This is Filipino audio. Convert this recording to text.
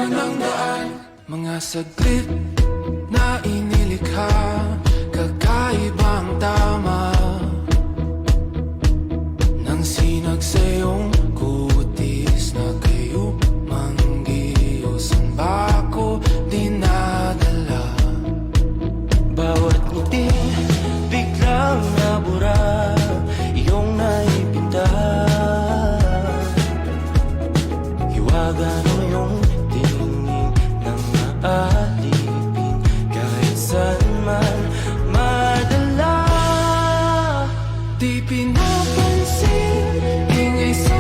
ng daan. Mga saglit na inilikha, kakaibang tama nang sinag sa iyong kutis na kayo manggiyo. San ba ako dinadala? Bawat ngiti biglang nabura, iyong naipinta. Hiwaga mo yung tingin ng maalipin, kahit saan man madala. Di pinapansin, ingay sa